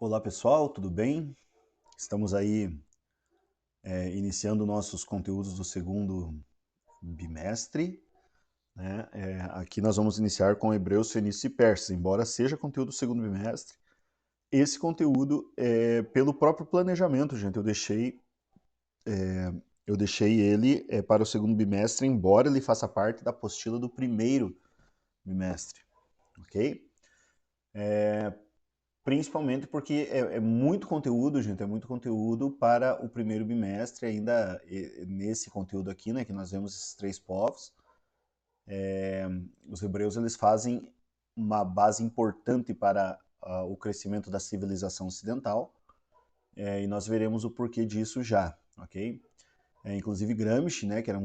Olá pessoal, tudo bem? Estamos aí iniciando nossos conteúdos do segundo bimestre, né? Aqui nós vamos iniciar com Hebreus, Fenícios e Persas, embora seja conteúdo do segundo bimestre. Esse conteúdo é pelo próprio planejamento, gente. Eu deixei ele para o segundo bimestre, embora ele faça parte da apostila do primeiro bimestre, ok? Principalmente porque é muito conteúdo, gente, é muito conteúdo para o primeiro bimestre, ainda nesse conteúdo aqui, né, que nós vemos esses três povos. Os hebreus, eles fazem uma base importante para o crescimento da civilização ocidental, e nós veremos o porquê disso já, ok? Inclusive Gramsci, né, que era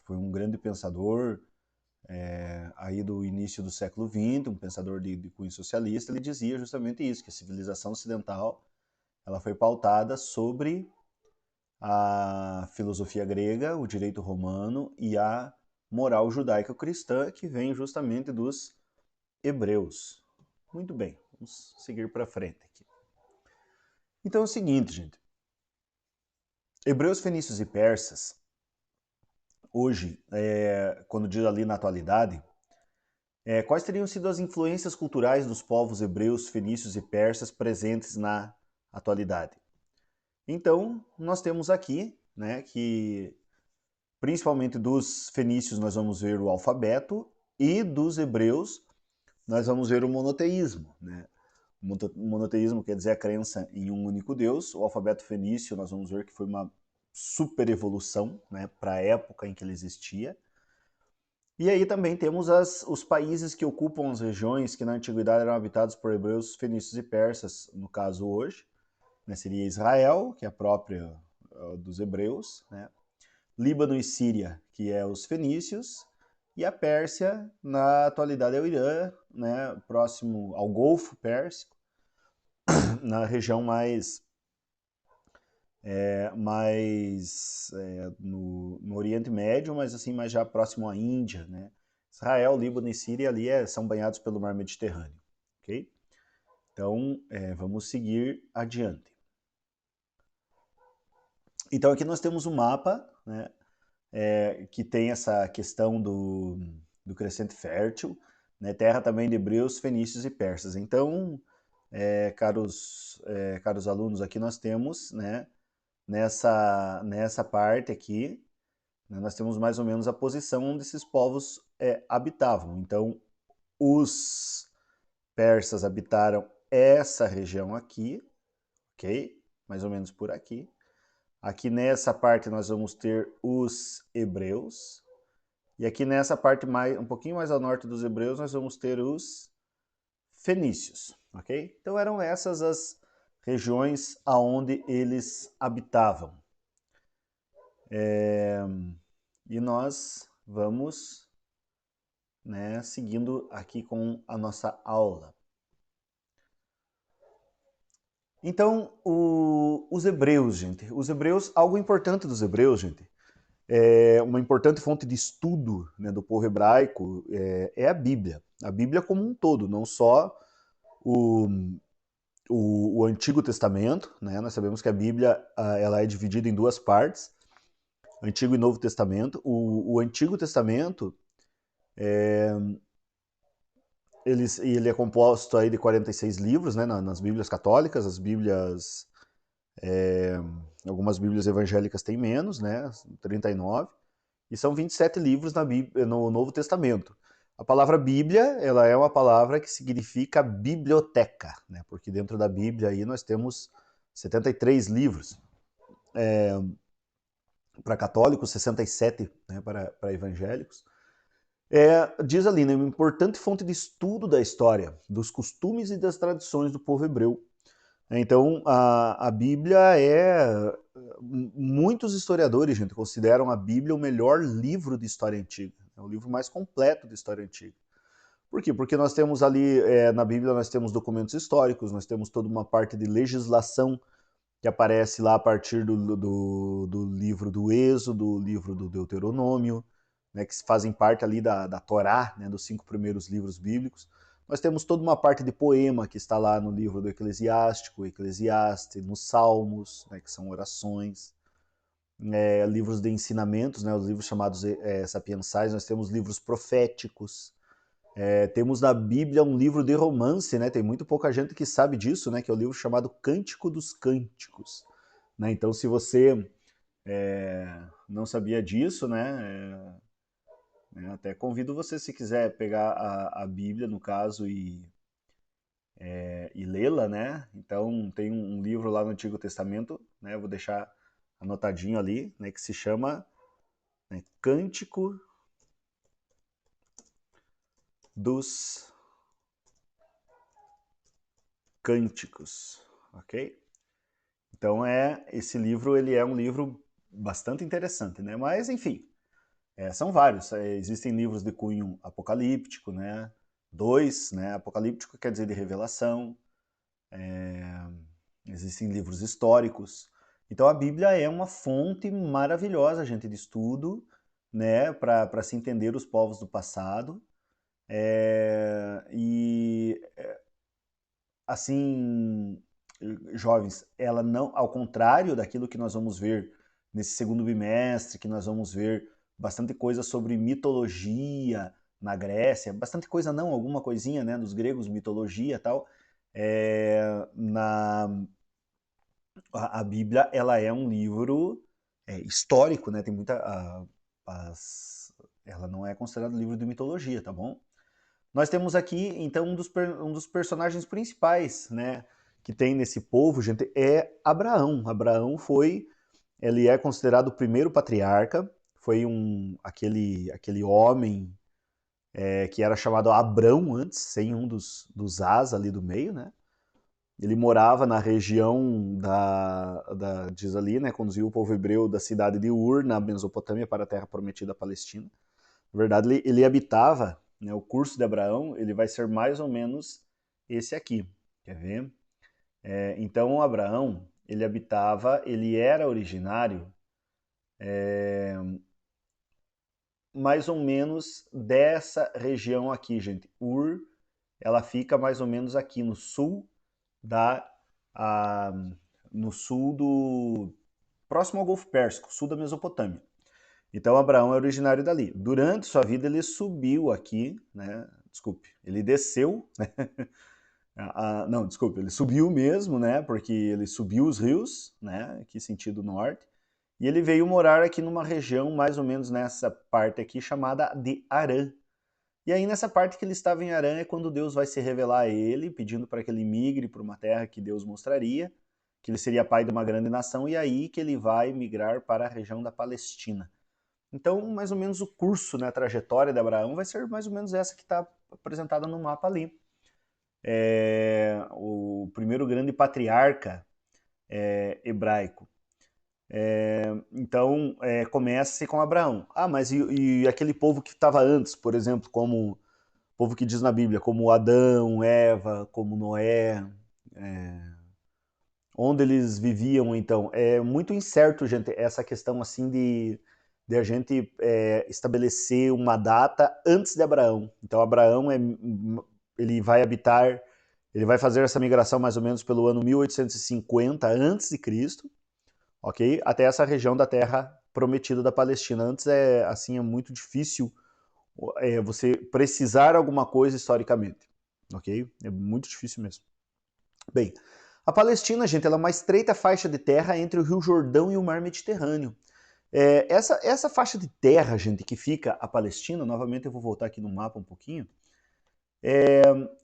foi um grande pensador, aí do início do século XX, um pensador de cunho socialista, ele dizia justamente isso, que a civilização ocidental ela foi pautada sobre a filosofia grega, o direito romano e a moral judaico-cristã, que vem justamente dos hebreus. Muito bem, vamos seguir para frente aqui. Então é o seguinte, gente. Hebreus, fenícios e persas, hoje, quando diz ali na atualidade, quais teriam sido as influências culturais dos povos hebreus, fenícios e persas presentes na atualidade? Então, nós temos aqui, né, que principalmente dos fenícios nós vamos ver o alfabeto e dos hebreus nós vamos ver o monoteísmo, né? O monoteísmo quer dizer a crença em um único Deus. O alfabeto fenício nós vamos ver que foi uma super evolução, né, para a época em que ele existia. E aí também temos os países que ocupam as regiões que na antiguidade eram habitados por hebreus, fenícios e persas, no caso hoje, né, seria Israel, que é a própria dos hebreus, né? Líbano e Síria, que é os fenícios, e a Pérsia, na atualidade é o Irã, né, próximo ao Golfo Pérsico, na região no Oriente Médio, mas assim mais já próximo à Índia, né? Israel, Líbano e Síria ali são banhados pelo Mar Mediterrâneo, ok? Então vamos seguir adiante. Então aqui nós temos um mapa, né, que tem essa questão do crescente fértil, né, terra também de hebreus, fenícios e persas. Então, caros alunos, aqui nós temos, né, nessa parte aqui, né, nós temos mais ou menos a posição onde esses povos habitavam. Então, os persas habitaram essa região aqui, ok? Mais ou menos por aqui. Aqui nessa parte nós vamos ter os hebreus. E aqui nessa parte um pouquinho mais ao norte dos hebreus nós vamos ter os fenícios, ok? Então eram essas as regiões aonde eles habitavam. E nós vamos, né, seguindo aqui com a nossa aula. Então, os hebreus, gente. Os hebreus, algo importante dos hebreus, gente, uma importante fonte de estudo, né, do povo hebraico é a Bíblia. A Bíblia como um todo, não só o, o Antigo Testamento, né? Nós sabemos que a Bíblia ela é dividida em duas partes, Antigo e Novo Testamento. O Antigo Testamento ele é composto aí de 46 livros, né, nas Bíblias católicas. As Bíblias, algumas Bíblias evangélicas têm menos, né, 39. E são 27 livros no Novo Testamento. A palavra Bíblia, ela é uma palavra que significa biblioteca, né? Porque dentro da Bíblia aí nós temos 73 livros. Para católicos, 67, né, para evangélicos. Diz ali, né, uma importante fonte de estudo da história, dos costumes e das tradições do povo hebreu. Então, a Bíblia muitos historiadores, gente, consideram a Bíblia o melhor livro de história antiga. É o livro mais completo de história antiga. Por quê? Porque nós temos ali, na Bíblia, nós temos documentos históricos, nós temos toda uma parte de legislação que aparece lá a partir do livro do Êxodo, do livro do Deuteronômio, né, que fazem parte ali da Torá, né, dos 5 primeiros livros bíblicos. Nós temos toda uma parte de poema que está lá no livro do Eclesiástico, Eclesiastes, nos Salmos, né, que são orações, livros de ensinamentos, né, os livros chamados sapiensais, nós temos livros proféticos, temos na Bíblia um livro de romance, né, tem muito pouca gente que sabe disso, né, que é o livro chamado Cântico dos Cânticos. Né, então, se você não sabia disso, né, até convido você, se quiser, pegar a Bíblia, no caso, e lê-la, né? Então, tem um livro lá no Antigo Testamento, né? Eu vou deixar anotadinho ali, né? Que se chama, né, Cântico dos Cânticos, ok? Então, esse livro, ele é um livro bastante interessante, né? Mas, enfim, são vários. Existem livros de cunho apocalíptico, né? Dois, né? Apocalíptico quer dizer de revelação. Existem livros históricos. Então a Bíblia é uma fonte maravilhosa, gente, de estudo, né? Para se entender os povos do passado. E assim, jovens, ela não, ao contrário daquilo que nós vamos ver nesse segundo bimestre, que nós vamos ver bastante coisa sobre mitologia na Grécia, bastante coisa não, alguma coisinha, né, dos gregos, mitologia e tal, a Bíblia, ela é um livro histórico, né, tem muita, ela não é considerada livro de mitologia, tá bom? Nós temos aqui, então, um dos personagens principais, né, que tem nesse povo, gente, é Abraão. Abraão ele é considerado o primeiro patriarca, foi aquele homem que era chamado Abrão antes, sem um dos As ali do meio, né? Ele morava na região diz ali, né, conduziu o povo hebreu da cidade de Ur, na Mesopotâmia, para a terra prometida Palestina. Na verdade, ele habitava, né, o curso de Abraão, ele vai ser mais ou menos esse aqui, quer ver? Então, Abraão, ele era originário mais ou menos dessa região aqui, gente. Ur, ela fica mais ou menos aqui no sul da... A, no sul do... próximo ao Golfo Pérsico, sul da Mesopotâmia. Então, Abraão é originário dali. Durante sua vida, ele subiu aqui, né? Desculpe, ele desceu, né? Não, desculpe, ele subiu mesmo, né? Porque ele subiu os rios, né? Aqui sentido norte. E ele veio morar aqui numa região, mais ou menos nessa parte aqui, chamada de Harã. E aí, nessa parte que ele estava em Harã, é quando Deus vai se revelar a ele, pedindo para que ele migre para uma terra que Deus mostraria, que ele seria pai de uma grande nação, e aí que ele vai migrar para a região da Palestina. Então, mais ou menos o curso, né, a trajetória de Abraão vai ser mais ou menos essa que está apresentada no mapa ali. O primeiro grande patriarca hebraico. Então, começa com Abraão. Ah, mas e aquele povo que estava antes, por exemplo, como o povo que diz na Bíblia, como Adão, Eva, como Noé, onde eles viviam, então? É muito incerto, gente, essa questão assim de a gente estabelecer uma data antes de Abraão. Então, Abraão ele vai habitar, ele vai fazer essa migração mais ou menos pelo ano 1850 a.C., ok? Até essa região da Terra Prometida da Palestina. Antes assim, é muito difícil você precisar alguma coisa historicamente, ok? É muito difícil mesmo. Bem, a Palestina, gente, ela é uma estreita faixa de terra entre o Rio Jordão e o Mar Mediterrâneo. Essa faixa de terra, gente, que fica a Palestina, novamente eu vou voltar aqui no mapa um pouquinho,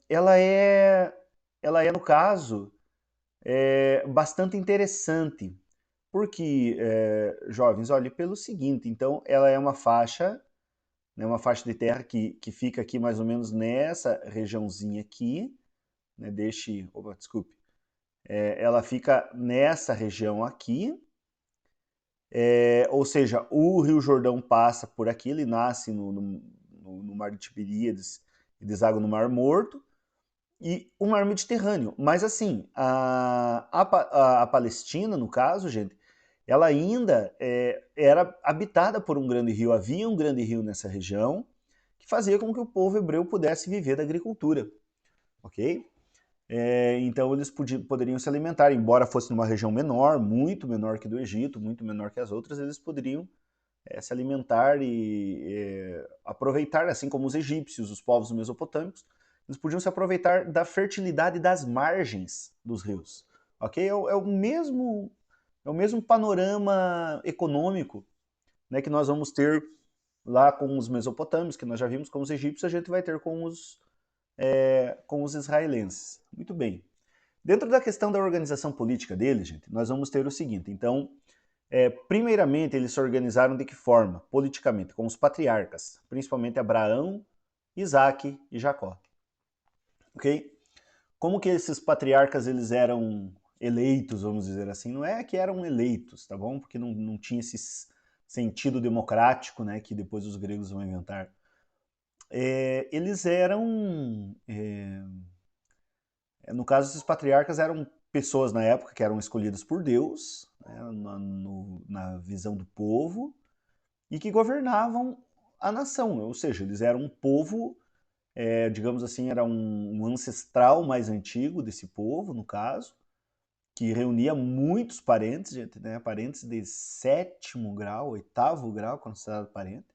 ela é, no caso, bastante interessante. Porque, jovens, olhe pelo seguinte, então ela é uma faixa, né, uma faixa de terra que fica aqui mais ou menos nessa regiãozinha aqui, né, desculpe, ela fica nessa região aqui, ou seja, o Rio Jordão passa por aqui, ele nasce no Mar de Tiberíades e deságua no Mar Morto, e o Mar Mediterrâneo. Mas assim, a Palestina, no caso, gente, ela ainda era habitada por um grande rio, havia um grande rio nessa região, que fazia com que o povo hebreu pudesse viver da agricultura. ok? Então eles poderiam se alimentar, embora fosse numa região menor, muito menor que do Egito, muito menor que as outras, eles poderiam se alimentar e aproveitar, assim como os egípcios, os povos mesopotâmicos, eles podiam se aproveitar da fertilidade das margens dos rios, ok? É o mesmo panorama econômico, né, que nós vamos ter lá com os mesopotâmicos, que nós já vimos com os egípcios, a gente vai ter com os israelenses. Muito bem. Dentro da questão da organização política deles, gente, nós vamos ter o seguinte. Então, primeiramente, eles se organizaram de que forma? Politicamente, com os patriarcas, principalmente Abraão, Isaac e Jacó. Ok? Como que esses patriarcas eles eram eleitos, vamos dizer assim? Não é que eram eleitos, tá bom? Porque não tinha esse sentido democrático, né, que depois os gregos vão inventar. Eles eram... no caso, esses patriarcas eram pessoas na época que eram escolhidas por Deus, né, na visão do povo, e que governavam a nação, ou seja, eles eram um povo, digamos assim, era um ancestral mais antigo desse povo, no caso, que reunia muitos parentes, gente, né, parentes de 7º grau, 8º grau, considerado parente.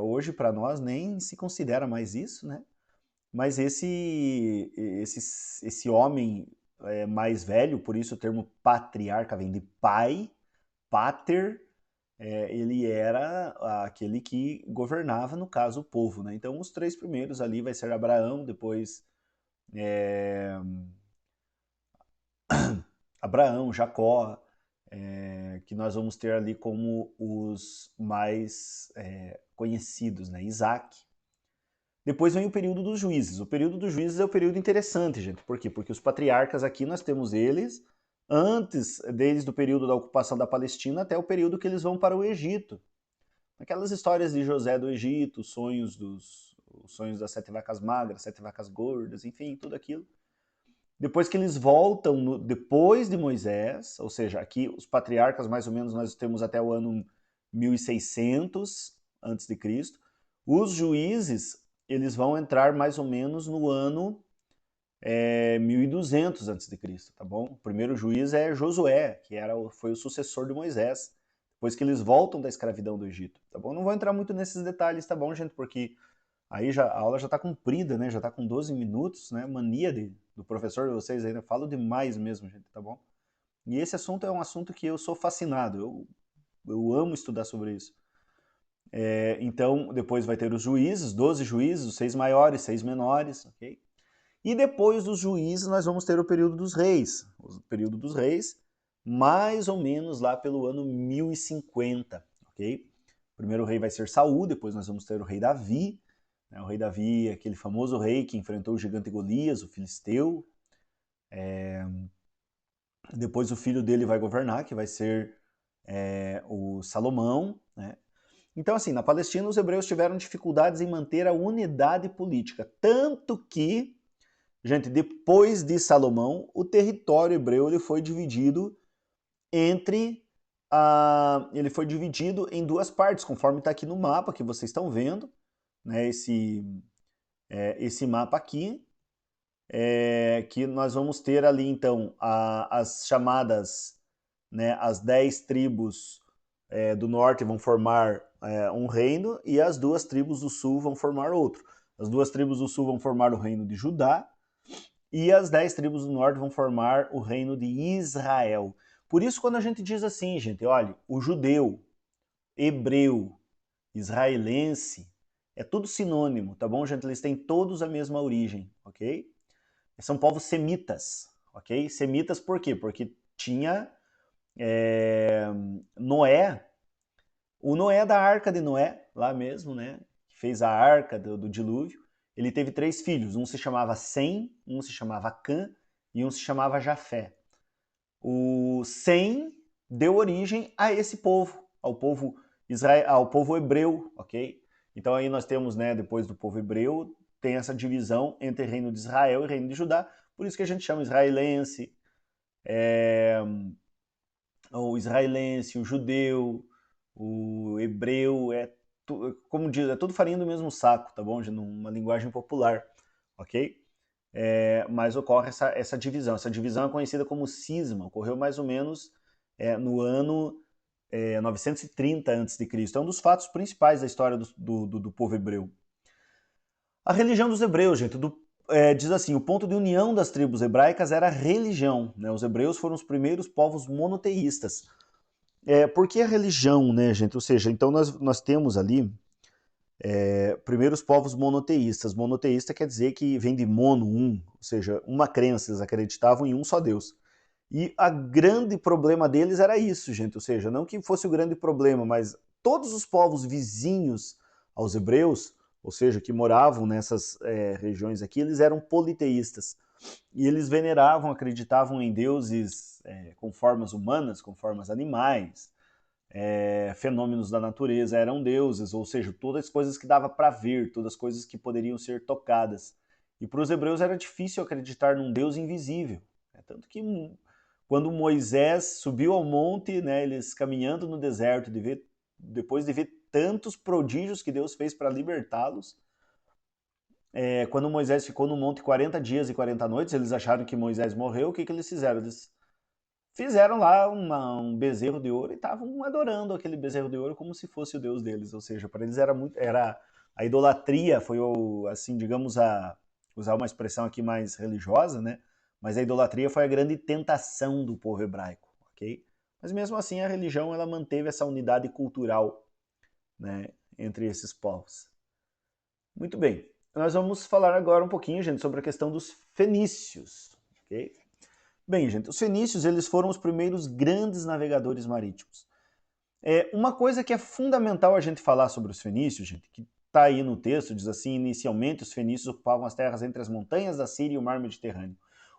Hoje, para nós, nem se considera mais isso, né? Mas esse homem mais velho, por isso o termo patriarca vem de pai, pater, ele era aquele que governava, no caso, o povo, né? Então, os 3 primeiros ali vai ser Abraão, depois Abraão, Jacó, que nós vamos ter ali como os mais conhecidos, né? Isaac. Depois vem o período dos juízes. O período dos juízes é o período interessante, gente. Por quê? Porque os patriarcas aqui nós temos eles antes, desde o período da ocupação da Palestina até o período que eles vão para o Egito. Aquelas histórias de José do Egito, os sonhos das 7 vacas magras, 7 vacas gordas, enfim, tudo aquilo. Depois que eles voltam, depois de Moisés, ou seja, aqui os patriarcas mais ou menos nós temos até o ano 1600 a.C. Os juízes, eles vão entrar mais ou menos no ano 1200 a.C., tá bom? O primeiro juiz é Josué, que foi o sucessor de Moisés, depois que eles voltam da escravidão do Egito, tá bom? Não vou entrar muito nesses detalhes, tá bom, gente? Porque aí a aula já tá comprida, né? Já tá com 12 minutos, né? Mania do professor de vocês ainda. Falo demais mesmo, gente, tá bom? E esse assunto é um assunto que eu sou fascinado. Eu amo estudar sobre isso. Então, depois vai ter os juízes, 12 juízes, os 6 maiores, 6 menores, ok? E depois dos juízes nós vamos ter o período dos reis. O período dos reis, mais ou menos lá pelo ano 1050, ok? O primeiro rei vai ser Saul, depois nós vamos ter o rei Davi. O rei Davi é aquele famoso rei que enfrentou o gigante Golias, o filisteu. Depois o filho dele vai governar, que vai ser o Salomão, né? Então, assim, na Palestina os hebreus tiveram dificuldades em manter a unidade política, tanto que, gente, depois de Salomão, o território hebreu ele foi dividido ele foi dividido em 2 partes, conforme está aqui no mapa que vocês estão vendo, né? Esse mapa aqui, que nós vamos ter ali então as chamadas, né, as 10 tribos do norte vão formar um reino e as 2 tribos do sul vão formar outro. As 2 tribos do sul vão formar o reino de Judá e as 10 tribos do norte vão formar o reino de Israel. Por isso, quando a gente diz assim, gente, olha, o judeu, hebreu, israelense, é tudo sinônimo, tá bom, gente? Eles têm todos a mesma origem, ok? São povos semitas, ok? Semitas por quê? Porque tinha Noé, o Noé da Arca de Noé, lá mesmo, né? Que fez a Arca do Dilúvio. Ele teve 3 filhos, um se chamava Sem, um se chamava Cã e um se chamava Jafé. O Sem deu origem a esse povo, ao povo hebreu, ok? Então aí nós temos, né, depois do povo hebreu, tem essa divisão entre reino de Israel e reino de Judá, por isso que a gente chama israelense, o israelense, o judeu, o hebreu, como diz, é tudo farinha do mesmo saco, tá bom? Numa linguagem popular, ok? mas ocorre essa divisão. Essa divisão é conhecida como cisma, ocorreu mais ou menos no ano 930 a.C. É um dos fatos principais da história do povo hebreu. A religião dos hebreus, gente, diz assim, o ponto de união das tribos hebraicas era a religião. Né? Os hebreus foram os primeiros povos monoteístas. Por que a religião, né, gente? Ou seja, então nós temos ali primeiros povos monoteístas. Monoteísta quer dizer que vem de mono, ou seja, uma crença, eles acreditavam em um só Deus. E o grande problema deles era isso, gente, ou seja, não que fosse o grande problema, mas todos os povos vizinhos aos hebreus, ou seja, que moravam nessas regiões aqui, eles eram politeístas. E eles veneravam, acreditavam em deuses com formas humanas, com formas animais, fenômenos da natureza eram deuses, ou seja, todas as coisas que dava para ver, todas as coisas que poderiam ser tocadas. E para os hebreus era difícil acreditar num Deus invisível. Tanto que quando Moisés subiu ao monte, né, eles caminhando no deserto, depois de ver tantos prodígios que Deus fez para libertá-los, quando Moisés ficou no monte 40 dias e 40 noites, eles acharam que Moisés morreu, o que eles fizeram? Eles fizeram lá um bezerro de ouro e estavam adorando aquele bezerro de ouro como se fosse o Deus deles, ou seja, para eles era a idolatria, foi assim, digamos, usar uma expressão aqui mais religiosa, né? Mas a idolatria foi a grande tentação do povo hebraico, ok? Mas mesmo assim a religião ela manteve essa unidade cultural, né, entre esses povos. Muito bem, nós vamos falar agora um pouquinho, gente, sobre a questão dos fenícios, ok? Bem, gente, os fenícios eles foram os primeiros grandes navegadores marítimos. Uma coisa que é fundamental a gente falar sobre os fenícios, gente, que está aí no texto, diz assim, inicialmente os fenícios ocupavam as terras entre as montanhas da Síria e o mar Mediterrâneo.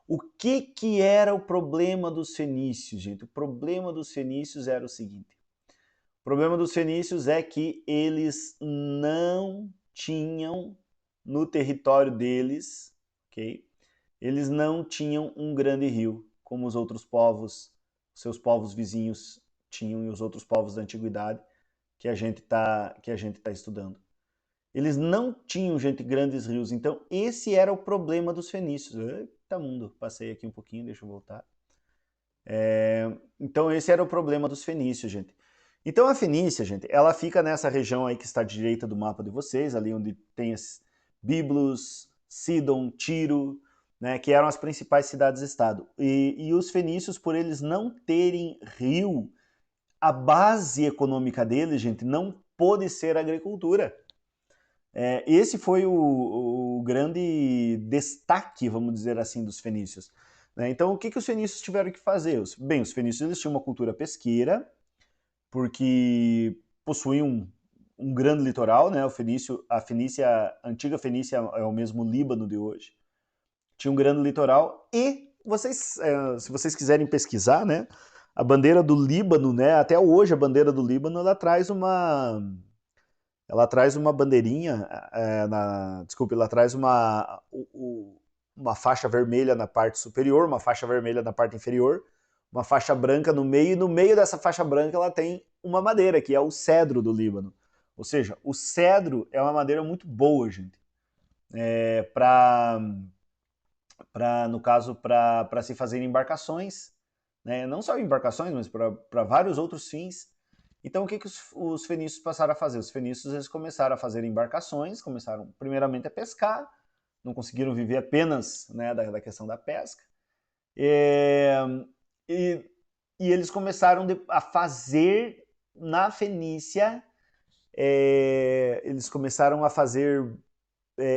O que era o problema dos fenícios, gente? O problema dos fenícios era o seguinte. O problema dos fenícios é que eles não tinham no território deles, ok? Eles não tinham um grande rio, como os outros povos, seus povos vizinhos tinham e os outros povos da antiguidade que a gente tá estudando. Eles não tinham, gente, grandes rios. Então, esse era o problema dos fenícios. Eita mundo, passei aqui um pouquinho, deixa eu voltar. Então, esse era o problema dos fenícios, gente. Então, a Fenícia, gente, ela fica nessa região aí que está à direita do mapa de vocês, ali onde tem as Biblos, Sidon, Tiro, né, que eram as principais cidades-estado. E os fenícios, por eles não terem rio, a base econômica deles, gente, não pôde ser a agricultura. Esse foi o grande destaque, vamos dizer assim, dos fenícios. Né? Então, o que os fenícios tiveram que fazer? Bem, os fenícios eles tinham uma cultura pesqueira, porque possuíam um grande litoral, né? A antiga Fenícia é o mesmo Líbano de hoje. Tinha um grande litoral e se vocês quiserem pesquisar, né? A bandeira do Líbano, né? Até hoje a bandeira do Líbano ela traz uma bandeirinha, desculpe, ela traz uma faixa vermelha na parte superior, uma faixa vermelha na parte inferior, uma faixa branca no meio, e no meio dessa faixa branca ela tem uma madeira, que é o cedro do Líbano. Ou seja, o cedro é uma madeira muito boa, gente, no caso, para se fazer embarcações, né? Não só embarcações, mas para vários outros fins. Então, o que os fenícios passaram a fazer? Os fenícios eles começaram a fazer embarcações, começaram primeiramente a pescar, não conseguiram viver apenas, né, da questão da pesca, e eles começaram a fazer na Fenícia, eles começaram a fazer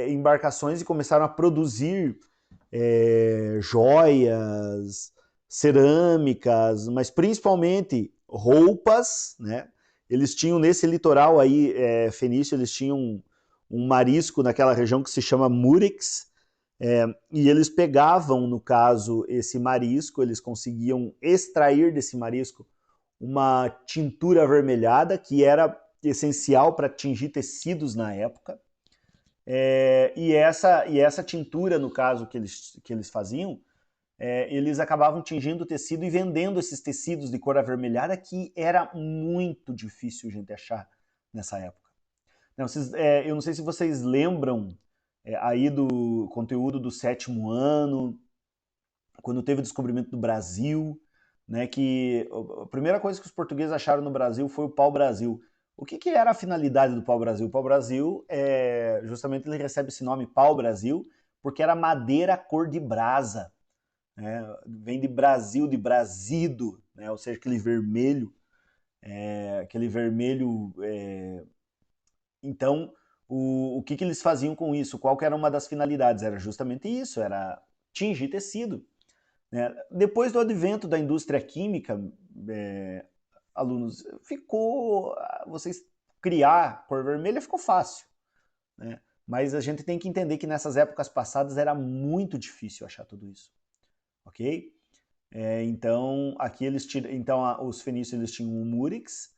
embarcações e começaram a produzir joias, cerâmicas, mas principalmente roupas, né? Eles tinham nesse litoral aí fenício, eles tinham um marisco naquela região que se chama Murex, e eles pegavam, no caso, esse marisco, eles conseguiam extrair desse marisco uma tintura avermelhada que era essencial para tingir tecidos na época. E essa tintura, no caso, que eles faziam, eles acabavam tingindo o tecido e vendendo esses tecidos de cor avermelhada, que era muito difícil, gente, achar nessa época. Eu não sei se vocês lembram aí do conteúdo do 7º ano, quando teve o descobrimento do Brasil, né, que a primeira coisa que os portugueses acharam no Brasil foi o pau-brasil. O que era a finalidade do pau-brasil? O pau-brasil, justamente ele recebe esse nome pau-brasil, porque era madeira cor de brasa. Né? Vem de Brasil, de brasido, né? Ou seja, aquele vermelho. Então, o que eles faziam com isso? Qual que era uma das finalidades? Era justamente isso, era tingir tecido. Né? Depois do advento da indústria química, alunos, vocês criar cor vermelha ficou fácil. Né? Mas a gente tem que entender que nessas épocas passadas era muito difícil achar tudo isso. Ok? Então, aqui os fenícios eles tinham o murex,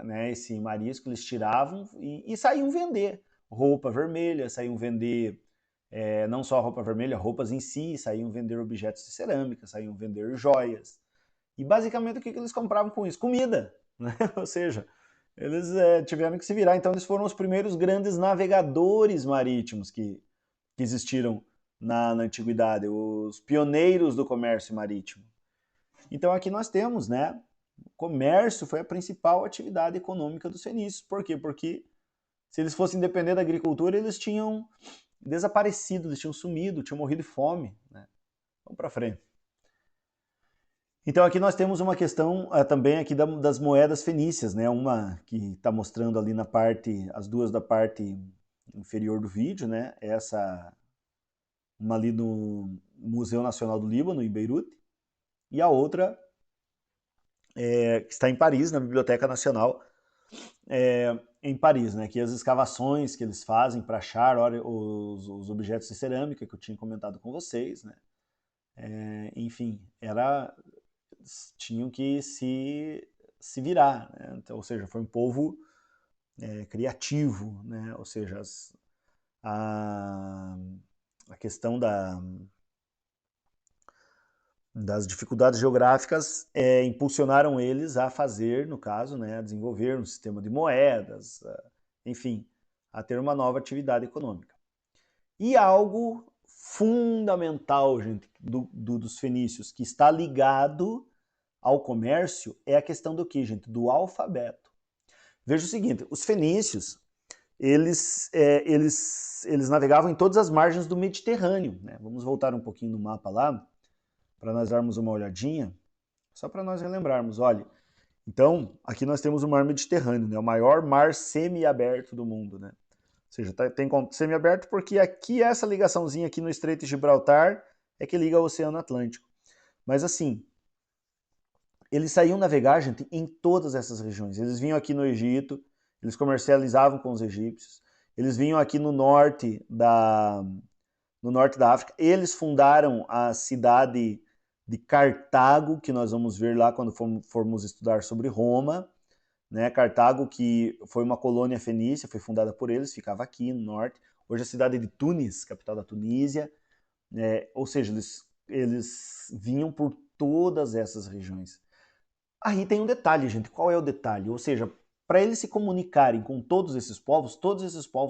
né, esse marisco, eles tiravam e saíam vender roupa vermelha, saíam vender não só roupa vermelha, roupas em si, saíam vender objetos de cerâmica, saíam vender joias. E basicamente o que eles compravam com isso? Comida, né? Ou seja, eles tiveram que se virar. Então eles foram os primeiros grandes navegadores marítimos que existiram na antiguidade, os pioneiros do comércio marítimo. Então aqui nós temos, né? O comércio foi a principal atividade econômica dos fenícios. Por quê? Porque se eles fossem depender da agricultura, eles tinham desaparecido, eles tinham sumido, tinham morrido de fome. Né? Vamos para frente. Então aqui nós temos uma questão também aqui das moedas fenícias, né? Uma que está mostrando ali na parte, as duas da parte inferior do vídeo, né? Uma ali no Museu Nacional do Líbano, em Beirute, e a outra que está em Paris, na Biblioteca Nacional em Paris, né? Que as escavações que eles fazem para achar os objetos de cerâmica que eu tinha comentado com vocês, né? Enfim, tinham que se virar, né? Então, ou seja, foi um povo criativo, né? Ou seja, a questão das dificuldades geográficas impulsionaram eles a fazer, no caso, né, a desenvolver um sistema de moedas, enfim, a ter uma nova atividade econômica. E algo fundamental, gente, dos fenícios, que está ligado ao comércio, é a questão do que, gente? Do alfabeto. Veja o seguinte, os fenícios, eles navegavam em todas as margens do Mediterrâneo. Né? Vamos voltar um pouquinho no mapa lá, para nós darmos uma olhadinha, só para nós relembrarmos. Olha, então, aqui nós temos o mar Mediterrâneo, né? O maior mar semiaberto do mundo. Né? Ou seja, tem semiaberto porque aqui essa ligaçãozinha aqui no Estreito de Gibraltar é que liga ao Oceano Atlântico. Mas assim, eles saíam navegar, gente, em todas essas regiões. Eles vinham aqui no Egito, eles comercializavam com os egípcios, eles vinham aqui no norte da África, eles fundaram a cidade de Cartago, que nós vamos ver lá quando formos estudar sobre Roma, né? Cartago, que foi uma colônia fenícia, foi fundada por eles, ficava aqui no norte. Hoje a cidade de Tunis, capital da Tunísia, ou seja, eles vinham por todas essas regiões. Aí tem um detalhe, gente. Qual é o detalhe? Ou seja, para eles se comunicarem com todos esses povos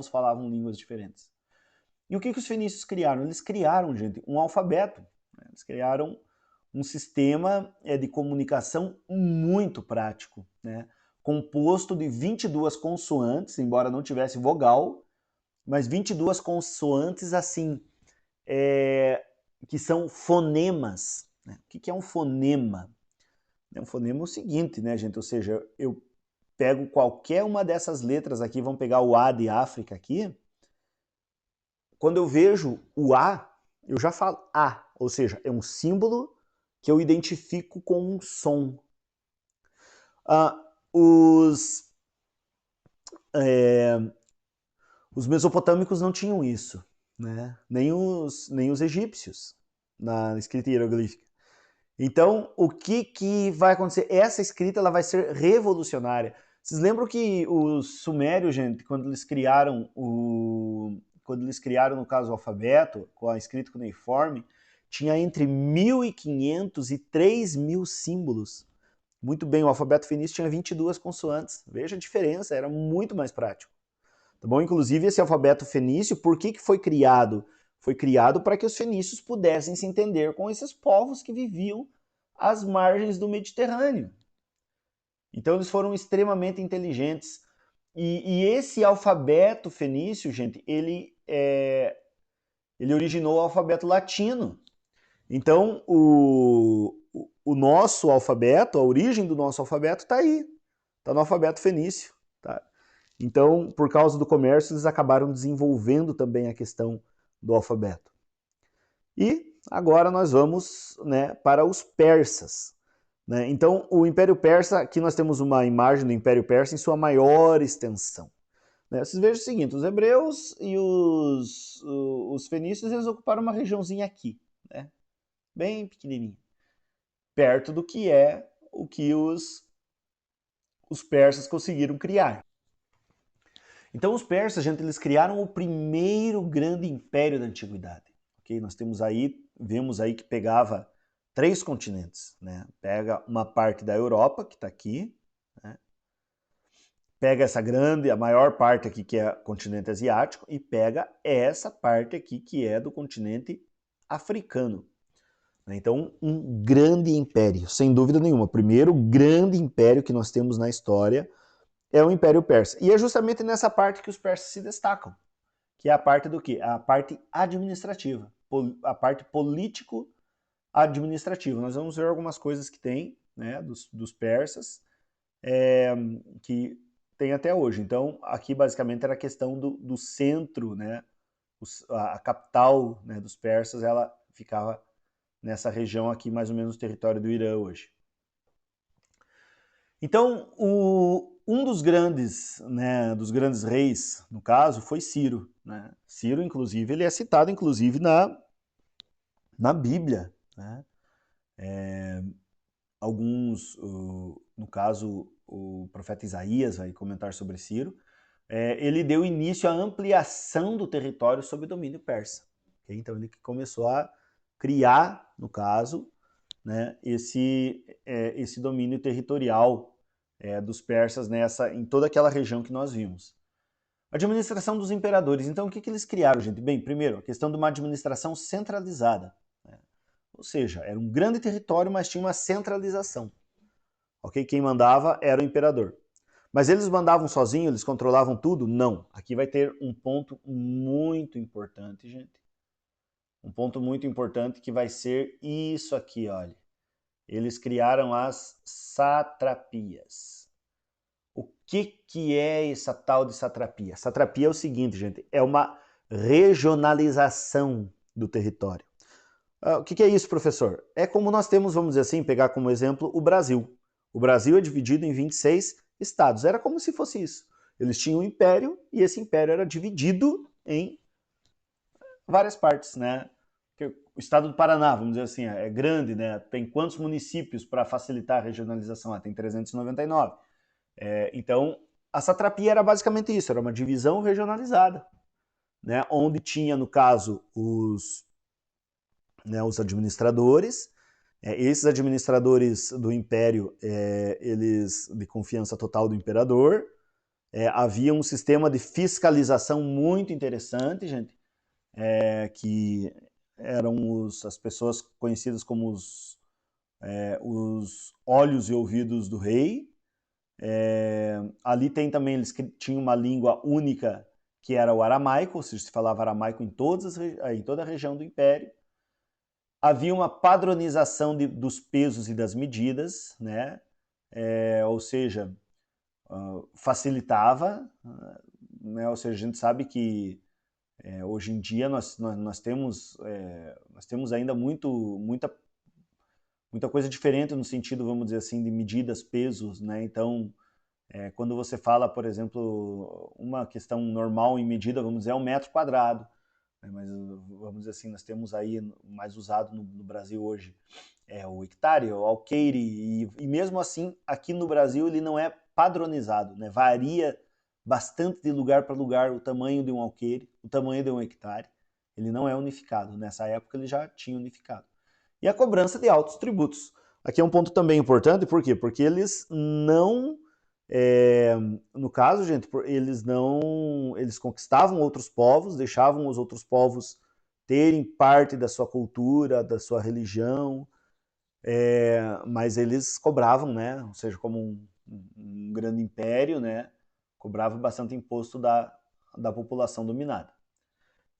falavam línguas diferentes. E o que os fenícios criaram? Eles criaram, gente, um alfabeto. Né? Eles criaram um sistema de comunicação muito prático, né? Composto de 22 consoantes, embora não tivesse vogal, mas 22 consoantes assim, que são fonemas. Né? O que é um fonema? Um fonema é o seguinte, né, gente? Ou seja, eu pego qualquer uma dessas letras aqui, vamos pegar o A de África aqui, quando eu vejo o A, eu já falo A, ou seja, é um símbolo que eu identifico com um som. Os mesopotâmicos não tinham isso, né? Nem os egípcios na escrita hieroglífica. Então, o que vai acontecer? Essa escrita ela vai ser revolucionária. Vocês lembram que os sumérios, gente, quando eles criaram, no caso, o alfabeto, com a escrita cuneiforme, tinha entre 1.500 e 3.000 símbolos. Muito bem, o alfabeto fenício tinha 22 consoantes. Veja a diferença, era muito mais prático. tá bom? Inclusive esse alfabeto fenício, por que foi criado? Foi criado para que os fenícios pudessem se entender com esses povos que viviam às margens do Mediterrâneo. Então eles foram extremamente inteligentes. E esse alfabeto fenício, gente, ele originou o alfabeto latino. Então o nosso alfabeto, a origem do nosso alfabeto está aí, está no alfabeto fenício. Tá? Então, por causa do comércio, eles acabaram desenvolvendo também a questão do alfabeto. E agora nós vamos, né, para os persas. Né? Então, o Império Persa, aqui nós temos uma imagem do Império Persa em sua maior extensão. Né? Vocês vejam o seguinte, os hebreus e os fenícios, eles ocuparam uma regiãozinha aqui, né? Bem pequenininha, perto do que é o que os persas conseguiram criar. Então, os persas, gente, eles criaram o primeiro grande império da antiguidade. Okay? Nós vemos aí que pegava 3 continentes, né? Pega uma parte da Europa, que está aqui, né? Pega essa grande, a maior parte aqui, que é o continente asiático, e pega essa parte aqui, que é do continente africano. Então, um grande império, sem dúvida nenhuma. O primeiro grande império que nós temos na história é o Império Persa. E é justamente nessa parte que os persas se destacam, que é a parte do quê? A parte administrativa, a parte político-administrativa. Nós vamos ver algumas coisas que tem, né, dos persas, que tem até hoje. Então, aqui basicamente era a questão do centro, né, a capital, né, dos persas, ela ficava nessa região aqui, mais ou menos o território do Irã hoje. Então, um dos grandes, né, reis, no caso, foi Ciro. Né? Ciro, inclusive, ele é citado, inclusive, na Bíblia. Né? No caso, o profeta Isaías vai comentar sobre Ciro, ele deu início à ampliação do território sob domínio persa. Okay? Então, ele começou a criar, no caso, né, esse domínio territorial dos persas em toda aquela região que nós vimos. A administração dos imperadores. Então, o que eles criaram, gente? Bem, primeiro, a questão de uma administração centralizada. Né? Ou seja, era um grande território, mas tinha uma centralização. Okay? Quem mandava era o imperador. Mas eles mandavam sozinhos, eles controlavam tudo? Não. Aqui vai ter um ponto muito importante, gente. Um ponto muito importante que vai ser isso aqui, olha. Eles criaram as satrapias. O que é essa tal de satrapia? Satrapia é o seguinte, gente, é uma regionalização do território. O que é isso, professor? É como nós temos, vamos dizer assim, pegar como exemplo o Brasil. O Brasil é dividido em 26 estados. Era como se fosse isso. Eles tinham um império e esse império era dividido em várias partes, né? O estado do Paraná, vamos dizer assim, é grande, né? Tem quantos municípios para facilitar a regionalização? Tem 399. Então, a satrapia era basicamente isso, era uma divisão regionalizada, né? Onde tinha, no caso, os administradores. Esses administradores do império, eles de confiança total do imperador. Havia um sistema de fiscalização muito interessante, gente, que eram as pessoas conhecidas como os olhos e ouvidos do rei. Ali tem também, eles tinham uma língua única, que era o aramaico, ou seja, se falava aramaico em toda a região do império. Havia uma padronização dos pesos e das medidas, né? Ou seja, facilitava, né? Ou seja, a gente sabe que hoje em dia nós temos ainda muita coisa diferente no sentido, vamos dizer assim, de medidas, pesos, né? Então, quando você fala, por exemplo, uma questão normal em medida, vamos dizer, é 1 metro quadrado. Mas, vamos dizer assim, nós temos aí, mais usado no Brasil hoje, o hectare, o alqueire, e mesmo assim, aqui no Brasil, ele não é padronizado, né? Varia bastante de lugar para lugar o tamanho de um alqueire, o tamanho de um hectare. Ele não é unificado. Nessa época, ele já tinha unificado. E a cobrança de altos tributos. Aqui é um ponto também importante, por quê? Porque eles não No caso, gente, eles conquistavam outros povos, deixavam os outros povos terem parte da sua cultura, da sua religião, mas eles cobravam, né? Ou seja, como um grande império, né? Cobrava bastante imposto da população dominada.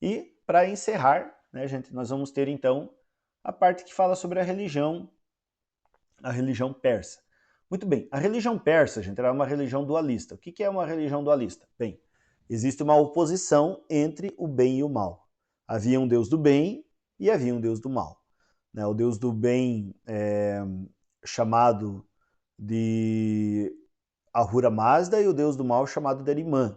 E, para encerrar, né, gente, nós vamos ter então a parte que fala sobre a religião persa. Muito bem, a religião persa, gente, era uma religião dualista. O que é uma religião dualista? Bem, existe uma oposição entre o bem e o mal. Havia um deus do bem e havia um deus do mal. O deus do bem chamado de Ahura Mazda e o deus do mal chamado de Ahriman.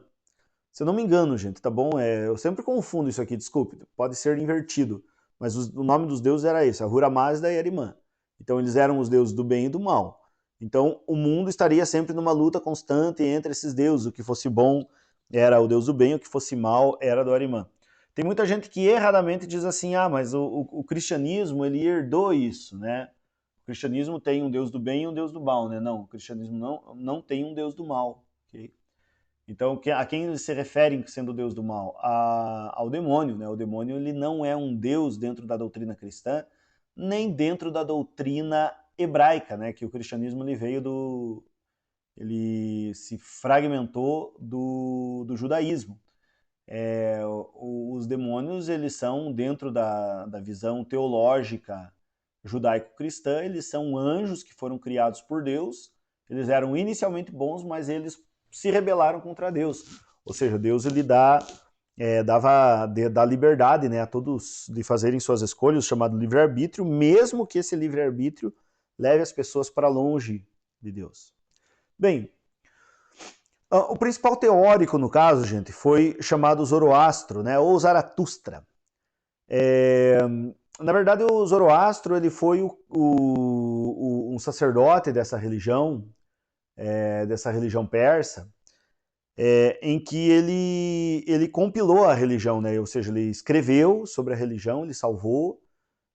Se eu não me engano, gente, tá bom? Eu sempre confundo isso aqui, desculpe, pode ser invertido, mas o nome dos deuses era esse, Ahura Mazda e Ahriman. Então eles eram os deuses do bem e do mal. Então o mundo estaria sempre numa luta constante entre esses deuses, o que fosse bom era o deus do bem, o que fosse mal era do Ahriman. Tem muita gente que erradamente diz assim, mas o cristianismo, ele herdou isso, né? O cristianismo tem um deus do bem e um deus do mal, né? Não, o cristianismo não tem um deus do mal, ok? Então, a quem eles se referem sendo o deus do mal? Ao demônio, né? O demônio, ele não é um deus dentro da doutrina cristã, nem dentro da doutrina hebraica, né? Que o cristianismo ele se fragmentou do judaísmo. Os demônios, eles são, dentro da visão teológica judaico-cristã, eles são anjos que foram criados por Deus. Eles eram inicialmente bons, mas eles se rebelaram contra Deus. Ou seja, Deus ele dá liberdade, né, a todos de fazerem suas escolhas, chamado livre-arbítrio, mesmo que esse livre-arbítrio leve as pessoas para longe de Deus. Bem, o principal teórico, no caso, gente, foi chamado Zoroastro, né, ou Zaratustra. Na verdade, o Zoroastro ele foi um sacerdote dessa religião persa, em que ele compilou a religião, né? Ou seja, ele escreveu sobre a religião, ele salvou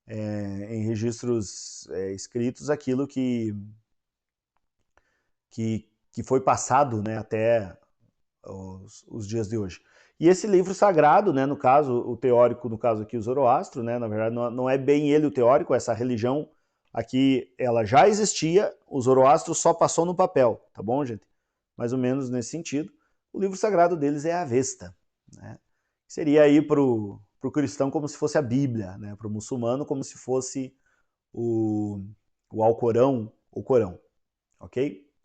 em registros escritos aquilo que foi passado, né, até os dias de hoje. E esse livro sagrado, né, no caso, o teórico, no caso aqui, o Zoroastro, né, na verdade não é bem ele o teórico, essa religião aqui, ela já existia, o Zoroastro só passou no papel, tá bom, gente? Mais ou menos nesse sentido. O livro sagrado deles é a Avesta, né? Seria aí pro cristão como se fosse a Bíblia, né? Pro muçulmano como se fosse o Alcorão, o Corão, ok?